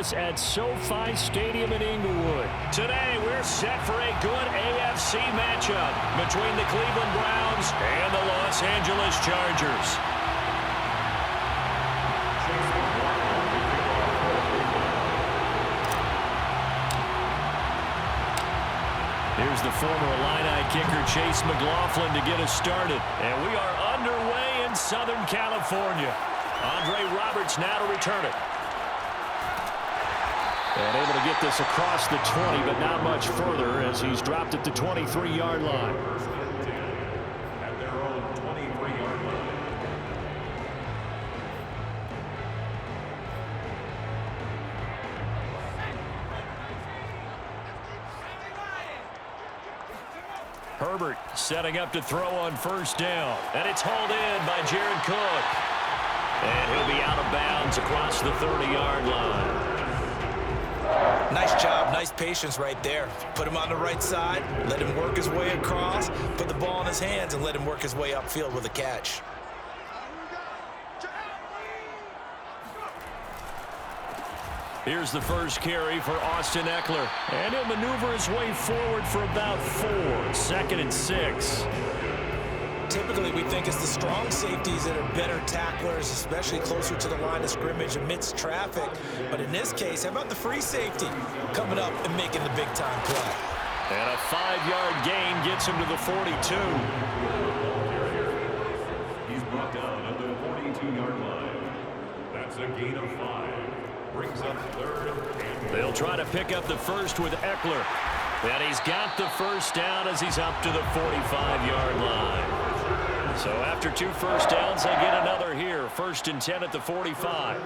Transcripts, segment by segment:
Angeles at SoFi Stadium in Inglewood. Today, we're set for a good AFC matchup between the Cleveland Browns and the Los Angeles Chargers. Here's the former Illini kicker Chase McLaughlin to get us started. And we are underway in Southern California. Andre Roberts now to return it. And able to get this across the 20, but not much further as he's dropped at the 23-yard line. At their own 23-yard line. Herbert setting up to throw on first down. And it's hauled in by Jared Cook. And he'll be out of bounds across the 30-yard line. Nice job, nice patience right there. Put him on the right side, let him work his way across, put the ball in his hands, and let him work his way upfield with a catch. Here's the first carry for Austin Eckler. And he'll maneuver his way forward for about 4. 2nd and 6. Typically, we think it's the strong safeties that are better tacklers, especially closer to the line of scrimmage amidst traffic. But in this case, how about the free safety coming up and making the big-time play? And a 5-yard gain gets him to the 42. He's brought down at the 42-yard line. That's a gain of 5. Brings up 3rd. They'll try to pick up the first with Eckler. And he's got the first down as he's up to the 45-yard line. So after 2 first downs, they get another here. 1st and 10 at the 45.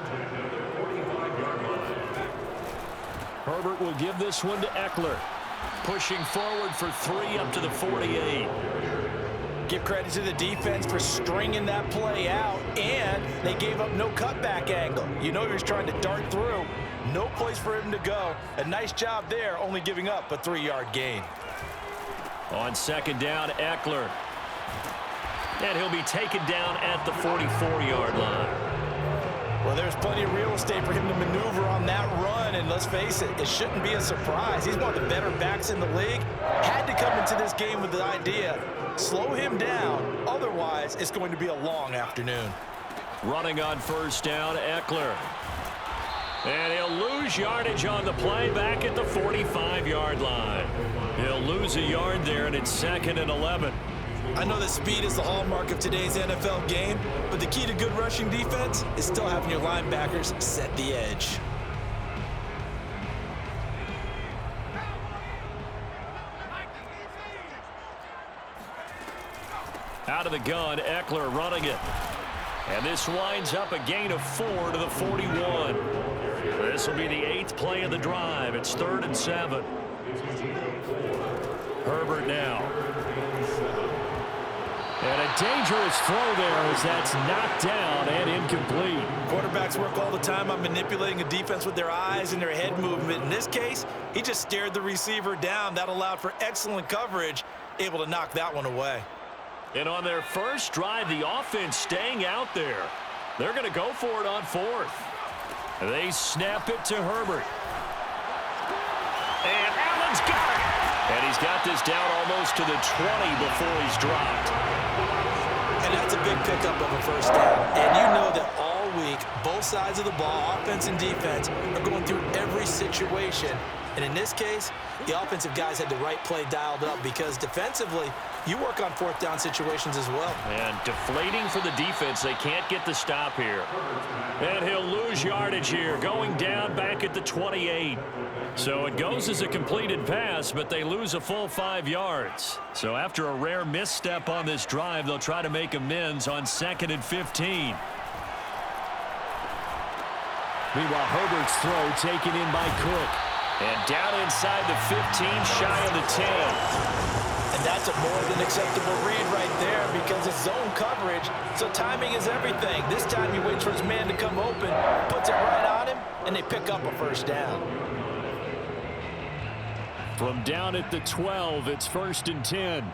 Herbert will give this one to Eckler. Pushing forward for 3 up to the 48. Give credit to the defense for stringing that play out, and they gave up no cutback angle. You know he was trying to dart through. No place for him to go. A nice job there, only giving up a 3-yard gain. On 2nd down, Eckler. And he'll be taken down at the 44-yard line. Well, there's plenty of real estate for him to maneuver on that run, and let's face it, it shouldn't be a surprise. He's one of the better backs in the league. Had to come into this game with the idea, slow him down, otherwise it's going to be a long afternoon. Running on first down, Eckler. And he'll lose yardage on the play back at the 45-yard line. He'll lose a yard there, and it's 2nd and 11. I know that speed is the hallmark of today's NFL game, but the key to good rushing defense is still having your linebackers set the edge. Out of the gun, Eckler running it. And this winds up a gain of 4 to the 41. This will be the 8th play of the drive. It's 3rd and 7. Herbert now. And a dangerous throw there as that's knocked down and incomplete. Quarterbacks work all the time on manipulating a defense with their eyes and their head movement. In this case, he just stared the receiver down. That allowed for excellent coverage, able to knock that one away. And on their first drive, the offense staying out there. They're going to go for it on 4th. They snap it to Herbert. And Allen's got it. And he's got this down almost to the 20 before he's dropped. And that's a big pickup of a first down. And you know that all week, both sides of the ball, offense and defense, are going through every situation. And in this case, the offensive guys had the right play dialed up because defensively, you work on 4th down situations as well. And deflating for the defense. They can't get the stop here. And he'll lose yardage here, going down back at the 28. So it goes as a completed pass, but they lose a full 5 yards. So after a rare misstep on this drive, they'll try to make amends on 2nd and 15. Meanwhile, Herbert's throw taken in by Cook. And down inside the 15, shy of the 10. And that's a more than acceptable read right there because it's zone coverage, so timing is everything. This time he waits for his man to come open, puts it right on him, and they pick up a first down. From down at the 12, it's 1st and 10.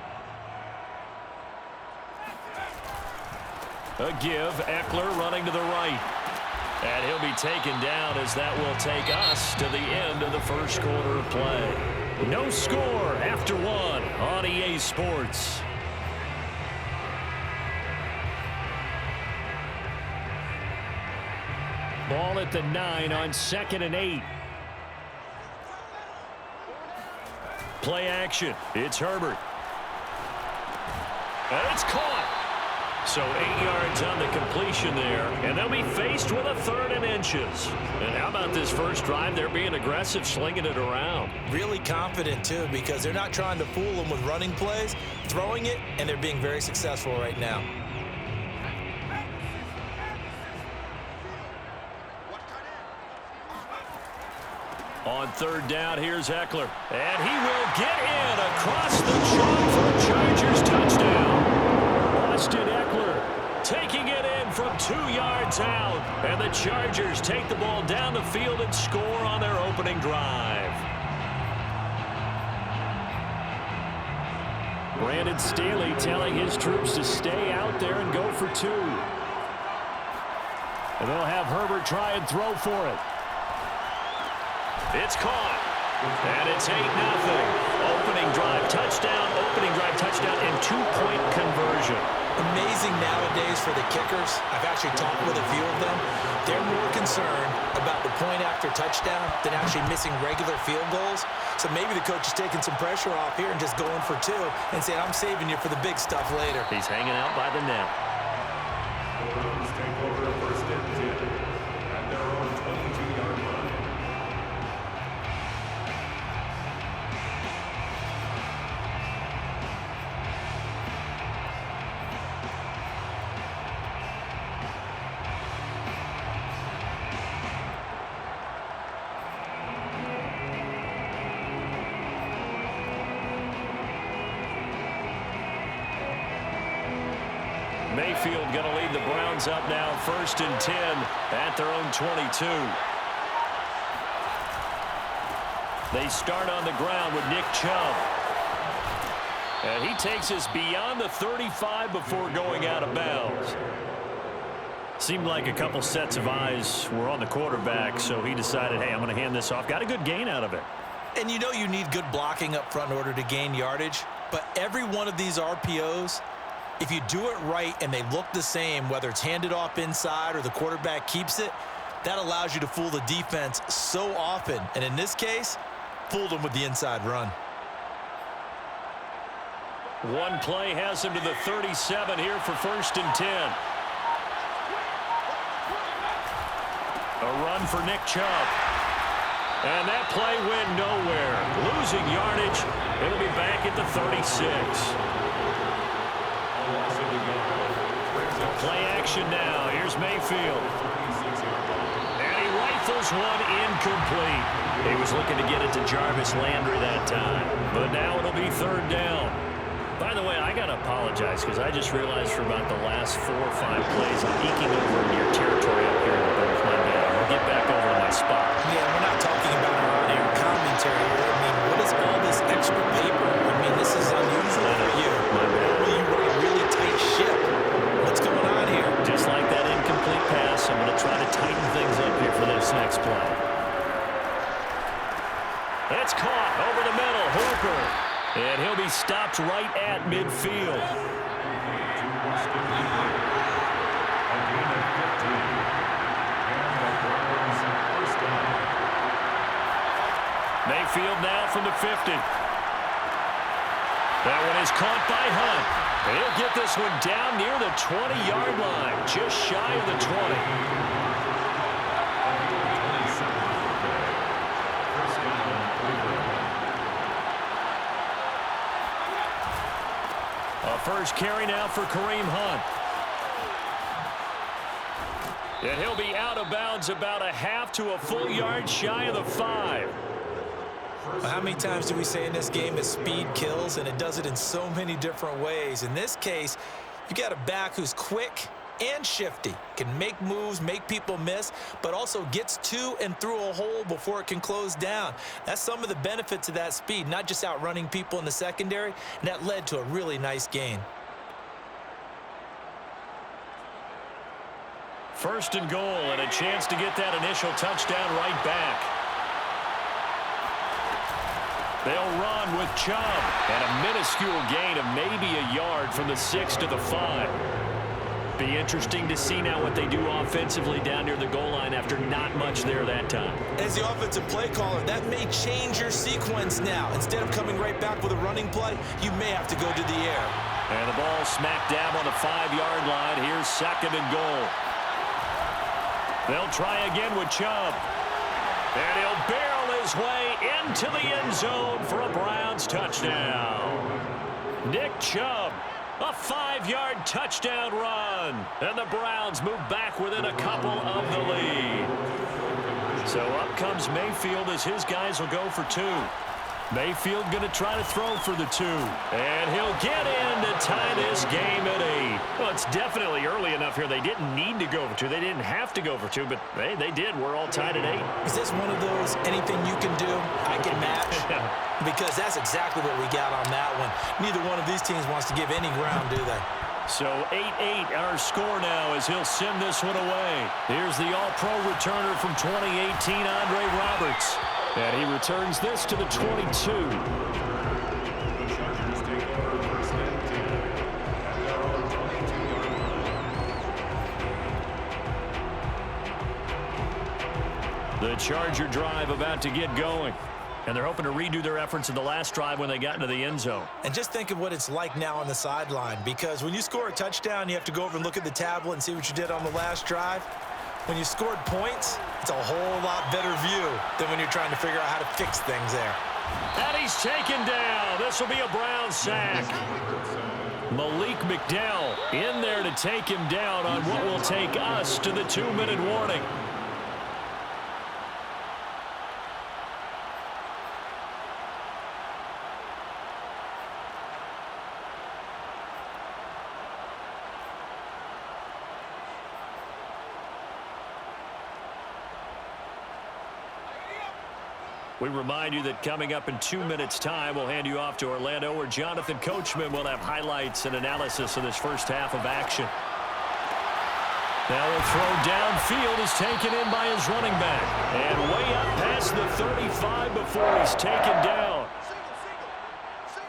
A give, Eckler running to the right. And he'll be taken down as that will take us to the end of the first quarter of play. No score after one on EA Sports. Ball at the 9 on 2nd and 8. Play action. It's Herbert. And it's caught. So 8 yards on the completion there. And they'll be faced with a 3rd and inches. And how about this first drive? They're being aggressive, slinging it around. Really confident, too, because they're not trying to fool them with running plays, throwing it, and they're being very successful right now. On 3rd down, here's Eckler. And he will get in across the chalk for a Chargers touchdown. Austin Eckler taking it in from 2 yards out. And the Chargers take the ball down the field and score on their opening drive. Brandon Staley telling his troops to stay out there and go for 2. And they'll have Herbert try and throw for it. It's caught, and it's 8-0. Opening drive touchdown, and 2-point conversion. Amazing nowadays for the kickers. I've actually talked with a few of them. They're more concerned about the point after touchdown than actually missing regular field goals. So maybe the coach is taking some pressure off here and just going for 2 and saying, I'm saving you for the big stuff later. He's hanging out by the net. Take over 1st and 10 at their own 22-yard line. Mayfield going to lead the Browns up now, 1st and 10 at their own 22. They start on the ground with Nick Chubb. And he takes us beyond the 35 before going out of bounds. Seemed like a couple sets of eyes were on the quarterback, so he decided, hey, I'm going to hand this off. Got a good gain out of it. And you know you need good blocking up front in order to gain yardage, but every one of these RPOs, if you do it right and they look the same, whether it's handed off inside or the quarterback keeps it, that allows you to fool the defense so often. And in this case, fooled them with the inside run. One play has him to the 37 here for 1st and 10. A run for Nick Chubb. And that play went nowhere. Losing yardage. It'll be back at the 36. Play action now. Here's Mayfield. And he rifles one incomplete. He was looking to get it to Jarvis Landry that time. But now it'll be 3rd down. By the way, I got to apologize because I just realized for about the last 4 or 5 plays I'm eking over in your territory up here in the booth. My bad. I'll get back over to my spot. Yeah, we're not talking about our on-air commentary. I mean, what is all this extra paper? I mean, this is unusual for you. My bad. You run a really tight ship. What's going on here? Just like that incomplete pass, I'm going to try to tighten things up here for this next play. That's caught over the middle. Hooper. And he'll be stopped right at midfield. Mayfield now from the 50. That one is caught by Hunt. And he'll get this one down near the 20-yard line, just shy of the 20. First carry now for Kareem Hunt. And he'll be out of bounds about a half to a full yard shy of the 5. Well, how many times do we say in this game that speed kills, and it does it in so many different ways? In this case, you got a back who's quick and shifty, can make moves, make people miss, but also gets to and through a hole before it can close down. That's some of the benefits of that speed, not just outrunning people in the secondary, and that led to a really nice gain. First and goal, and a chance to get that initial touchdown right back. They'll run with Chubb, and a minuscule gain of maybe a yard from the 6 to the 5. Be interesting to see now what they do offensively down near the goal line after not much there that time. As the offensive play caller, that may change your sequence now. Instead of coming right back with a running play, you may have to go to the air. And the ball smack dab on the 5-yard line. Here's second and goal. They'll try again with Chubb. And he'll barrel his way into the end zone for a Browns touchdown. Nick Chubb, a 5-yard touchdown run. And the Browns move back within a couple of the lead. So up comes Mayfield as his guys will go for 2. Mayfield going to try to throw for the 2. And he'll get in to tie this game at 8. Well, it's definitely early enough here. They didn't need to go for 2. They didn't have to go for 2, but hey, they did. We're all tied at 8. Is this one of those anything you can do, I can match? Because that's exactly what we got on that one. Neither one of these teams wants to give any ground, do they? So 8-8 our score now as he'll send this one away. Here's the all-pro returner from 2018, Andre Roberts. And he returns this to the 22. The Chargers take over first and 10 at their own 22-yard line. The Charger drive about to get going. And they're hoping to redo their efforts in the last drive when they got into the end zone. And just think of what it's like now on the sideline, because when you score a touchdown, you have to go over and look at the tablet and see what you did on the last drive. When you scored points, it's a whole lot better view than when you're trying to figure out how to fix things there. And he's taken down. This will be a Brown sack. Malik McDowell in there to take him down on what will take us to the 2-minute warning. We remind you that coming up in 2 minutes' time, we'll hand you off to Orlando, where Jonathan Coachman will have highlights and analysis of this first half of action. Now a throw downfield is taken in by his running back. And way up past the 35 before he's taken down.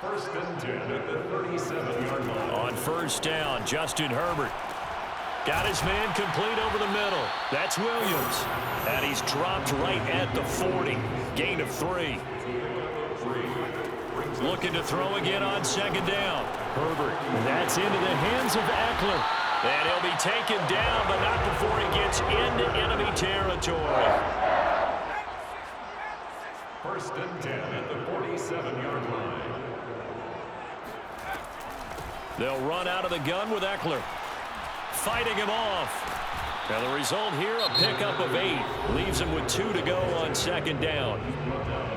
First and 10 at the 37-yard line. On first down, Justin Herbert. Got his man complete over the middle. That's Williams. And he's dropped right at the 40. Gain of 3. Looking to throw again on second down. Herbert. That's into the hands of Eckler. And he'll be taken down, but not before he gets into enemy territory. First and 10 at the 47-yard line. They'll run out of the gun with Eckler. Fighting him off. And the result here, a pickup of 8. Leaves him with 2 to go on second down.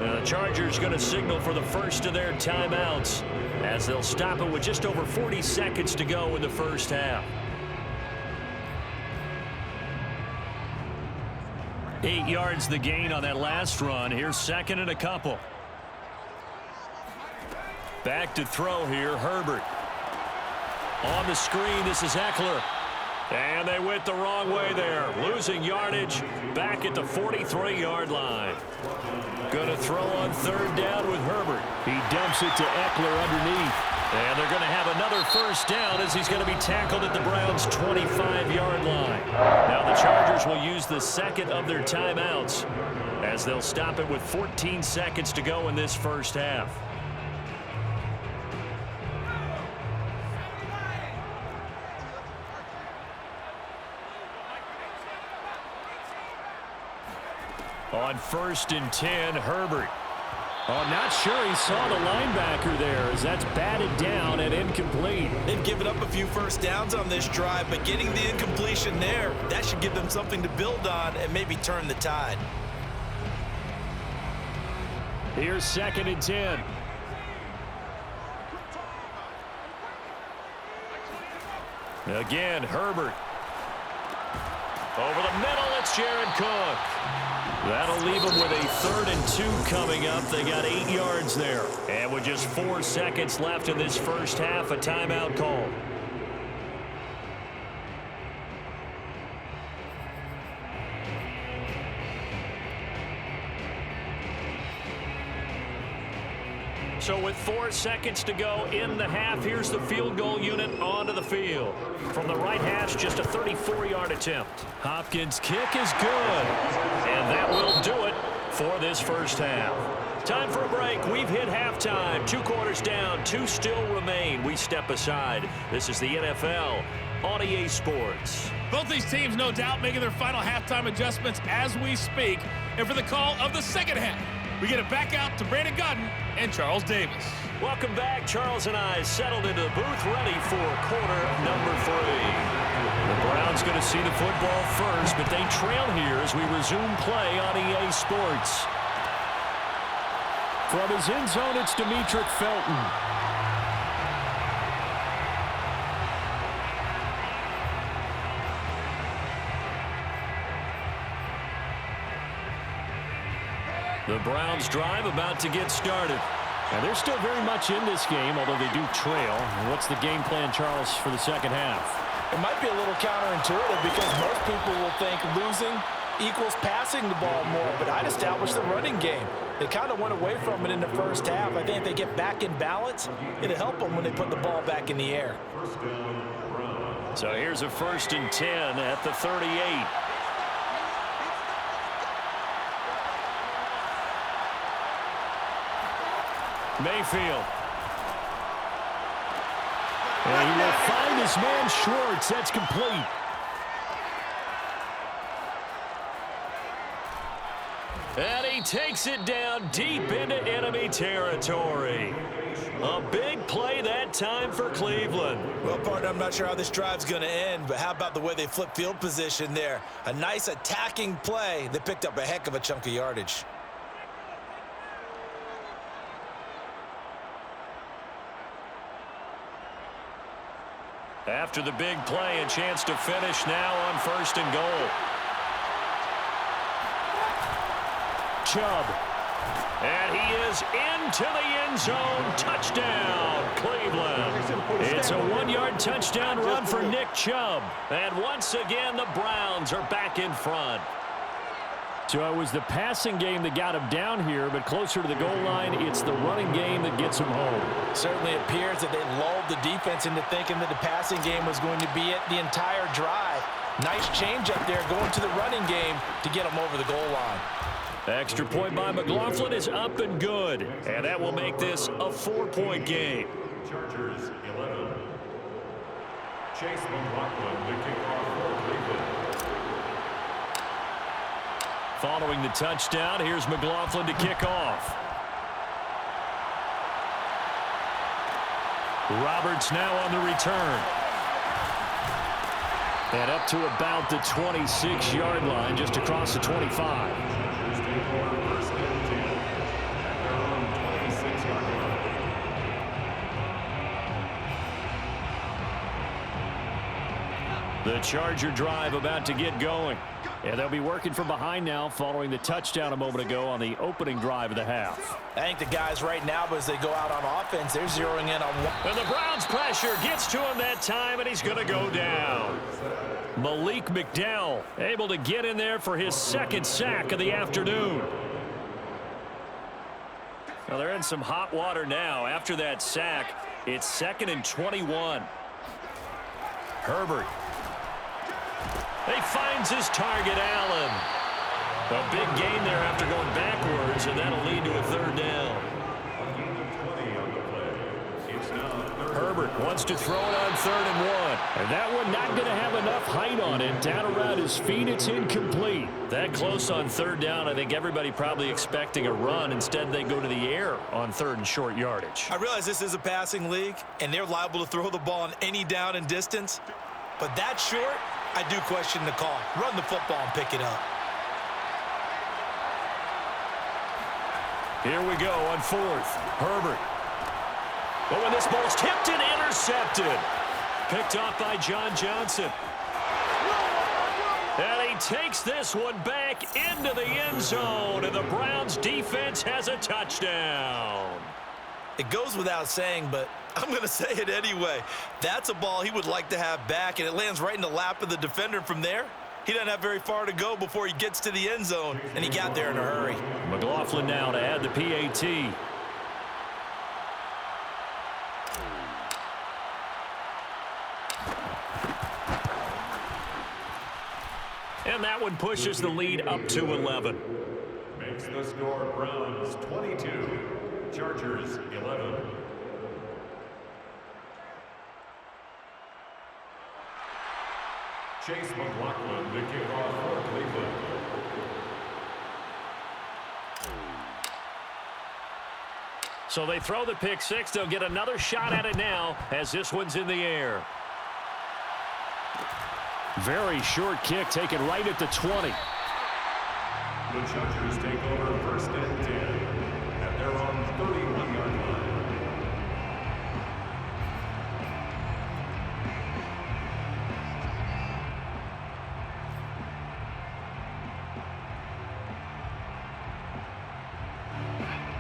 And the Chargers going to signal for the first of their timeouts as they'll stop it with just over 40 seconds to go in the first half. 8 yards the gain on that last run. Here's second and a couple. Back to throw here, Herbert. On the screen, this is Eckler. And they went the wrong way there. Losing yardage back at the 43-yard line. Going to throw on third down with Herbert. He dumps it to Eckler underneath. And they're going to have another first down as he's going to be tackled at the Browns' 25-yard line. Now the Chargers will use the second of their timeouts as they'll stop it with 14 seconds to go in this first half. On first and 10, Herbert. Oh, not sure he saw the linebacker there as that's batted down and incomplete. They've given up a few first downs on this drive, but getting the incompletion there, that should give them something to build on and maybe turn the tide. Here's second and 10. Again, Herbert. Over the middle, it's Jared Cook. That'll leave them with a 3rd and 2 coming up. They got 8 yards there. And with just 4 seconds left in this first half, a timeout call. So with 4 seconds to go in the half, here's the field goal unit onto the field. From the right hash, just a 34-yard attempt. Hopkins' kick is good. And that will do it for this first half. Time for a break. We've hit halftime. 2 quarters down. 2 still remain. We step aside. This is the NFL on EA Sports. Both these teams, no doubt, making their final halftime adjustments as we speak. And for the call of the second half, we get it back out to Brandon Godden and Charles Davis. Welcome back. Charles and I settled into the booth, ready for quarter number 3. The Browns going to see the football first, but they trail here as we resume play on EA Sports. From his end zone, it's Demetric Felton. The Browns drive about to get started. And they're still very much in this game, although they do trail. What's the game plan, Charles, for the second half? It might be a little counterintuitive because most people will think losing equals passing the ball more, but I'd establish the running game. They kind of went away from it in the first half. I think if they get back in balance, it'll help them when they put the ball back in the air. So here's a 1st and 10 at the 38. Mayfield. And he will find his man Schwartz. That's complete. And he takes it down deep into enemy territory. A big play that time for Cleveland. Well, partner, I'm not sure how this drive's going to end, but how about the way they flip field position there? A nice attacking play. They picked up a heck of a chunk of yardage. After the big play, a chance to finish now on 1st and goal. Chubb. And he is into the end zone. Touchdown, Cleveland. It's a 1-yard touchdown run for Nick Chubb. And once again, the Browns are back in front. So it was the passing game that got him down here, but closer to the goal line, it's the running game that gets him home. Certainly appears that they lulled the defense into thinking that the passing game was going to be it the entire drive. Nice change up there going to the running game to get them over the goal line. Extra point by McLaughlin is up and good. And that will make this a 4-point game. Chargers 11. Chase McLaughlin to kick off for Cleveland. Following the touchdown, here's McLaughlin to kick off. Roberts now on the return. And up to about the 26-yard line, just across the 25. The Charger drive about to get going. And they'll be working from behind now following the touchdown a moment ago on the opening drive of the half. I think the guys right now, as they go out on offense, they're zeroing in on one. And the Browns pressure gets to him that time, and he's going to go down. Malik McDowell able to get in there for his 2nd sack of the afternoon. Now they're in some hot water now. After that sack, it's 2nd and 21. Herbert. He finds his target, Allen. A big gain there after going backwards, and that'll lead to a 3rd down. Herbert wants to throw it on 3rd and 1. And that one not going to have enough height on it. Down around his feet, it's incomplete. That close on 3rd down, I think everybody probably expecting a run. Instead, they go to the air on 3rd and short yardage. I realize this is a passing league, and they're liable to throw the ball on any down and distance. But that short, I do question the call. Run the football and pick it up. Here we go on 4th. Herbert. Oh, and this ball's tipped and intercepted. Picked off by John Johnson. And he takes this one back into the end zone, and the Browns defense has a touchdown. It goes without saying, but I'm going to say it anyway. That's a ball he would like to have back, and it lands right in the lap of the defender. From there, he doesn't have very far to go before he gets to the end zone, and he got there in a hurry. McLaughlin now to add the PAT. one pushes the lead up to 11. Makes the score Browns 22, Chargers 11. Chase McLaughlin, the kickoff for Cleveland. So they throw the pick six. They'll get another shot at it now as this one's in the air. Very short kick taken right at the 20. The Chargers take over first and 10 at their own 31-yard line.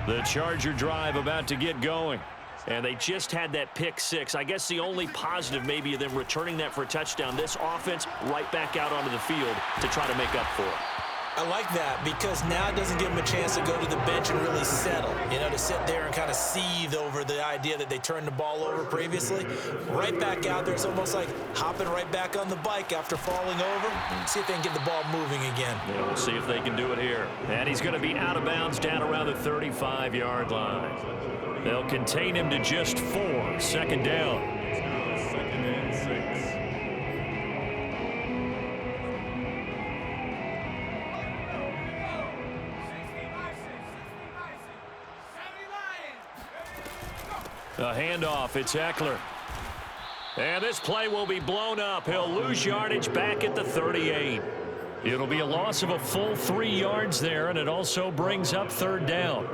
The Charger drive about to get going. And they just had that pick six. I guess the only positive maybe of them returning that for a touchdown. This offense right back out onto the field to try to make up for it. I like that because now it doesn't give them a chance to go to the bench and really settle, to sit there and kind of seethe over the idea that they turned the ball over previously. Right back out there, it's almost like hopping right back on the bike after falling over. See if they can get the ball moving again. Yeah, we'll see if they can do it here. And he's going to be out of bounds down around the 35-yard line. They'll contain him to just 4. Second down. It's now second and 6. A handoff, it's Eckler. And this play will be blown up. He'll lose yardage back at the 38. It'll be a loss of a full 3 yards there, and it also brings up third down.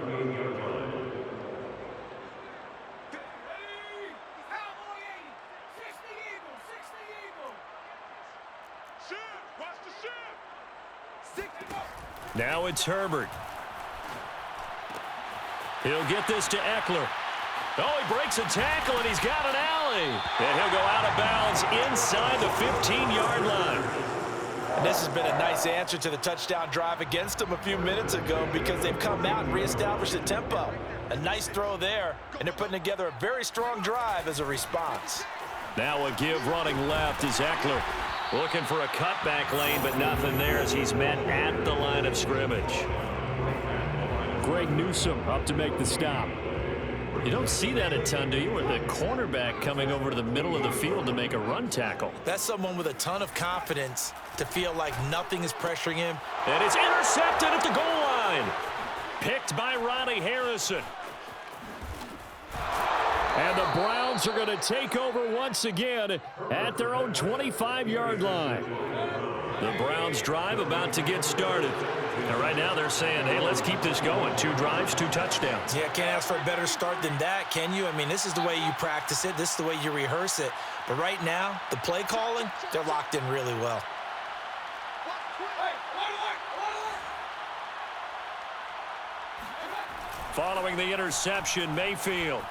Now it's Herbert. He'll get this to Eckler. Oh, he breaks a tackle, and he's got an alley. And he'll go out of bounds inside the 15-yard line. And this has been a nice answer to the touchdown drive against them a few minutes ago because they've come out and reestablished the tempo. A nice throw there, and they're putting together a very strong drive as a response. Now a give running left is Eckler. Looking for a cutback lane, but nothing there as he's met at the line of scrimmage. Greg Newsome up to make the stop. You don't see that a ton, do you? With the cornerback coming over to the middle of the field to make a run tackle. That's someone with a ton of confidence to feel like nothing is pressuring him. And it's intercepted at the goal line. Picked by Ronnie Harrison. And the Browns are going to take over once again at their own 25-yard line. The Browns drive about to get started. And right now they're saying, hey, let's keep this going. 2 drives, 2 touchdowns. Yeah, can't ask for a better start than that, can you? I mean, this is the way you practice it. This is the way you rehearse it. But right now, the play calling, they're locked in really well. Following the interception, Mayfield.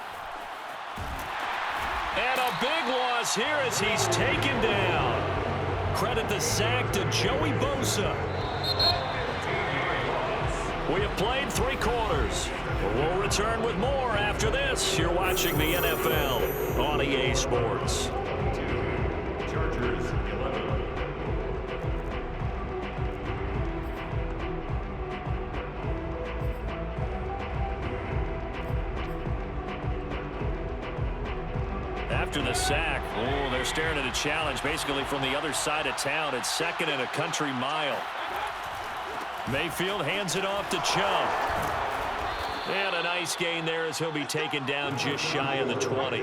And a big loss here as he's taken down. Credit the sack to Joey Bosa. We have played 3 quarters. We'll return with more after this. You're watching the NFL on EA Sports. Chargers 11. After the sack, they're staring at a challenge basically from the other side of town. It's second and a country mile. Mayfield hands it off to Chubb. And a nice gain there as he'll be taken down just shy of the 20.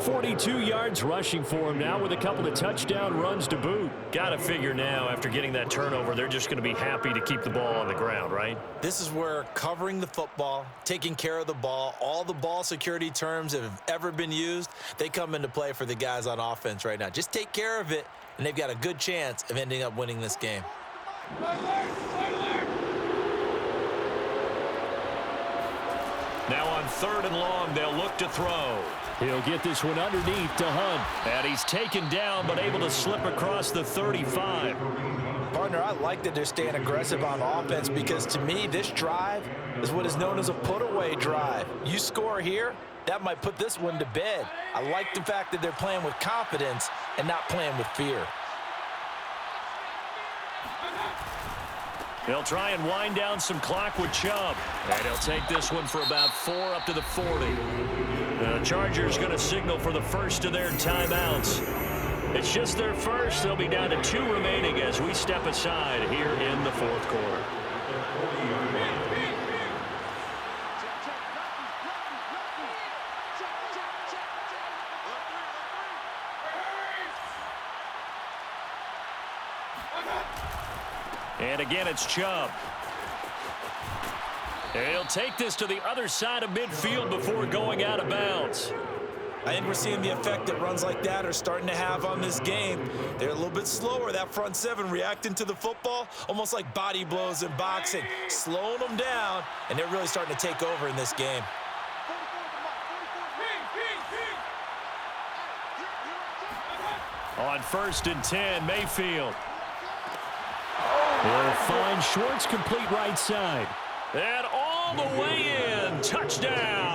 42 yards rushing for him now with a couple of touchdown runs to boot. Got to figure now after getting that turnover, they're just going to be happy to keep the ball on the ground, right? This is where covering the football, taking care of the ball, all the ball security terms that have ever been used, they come into play for the guys on offense right now. Just take care of it, and they've got a good chance of ending up winning this game. Now on 3rd and long, they'll look to throw. He'll get this one underneath to Hunt. And he's taken down, but able to slip across the 35. Partner, I like that they're staying aggressive on offense because to me, this drive is what is known as a put-away drive. You score here, that might put this one to bed. I like the fact that they're playing with confidence and not playing with fear. They'll try and wind down some clock with Chubb. And he'll take this one for about 4 up to the 40. The Chargers going to signal for the first of their timeouts. It's just their first. They'll be down to 2 remaining as we step aside here in the fourth quarter. And again, it's Chubb. He'll take this to the other side of midfield before going out of bounds. I think we're seeing the effect that runs like that are starting to have on this game. They're a little bit slower, that front seven, reacting to the football, almost like body blows in boxing, slowing them down, and they're really starting to take over in this game. On 1st and 10, Mayfield. He'll find Schwartz complete right side. And all the way in. Touchdown.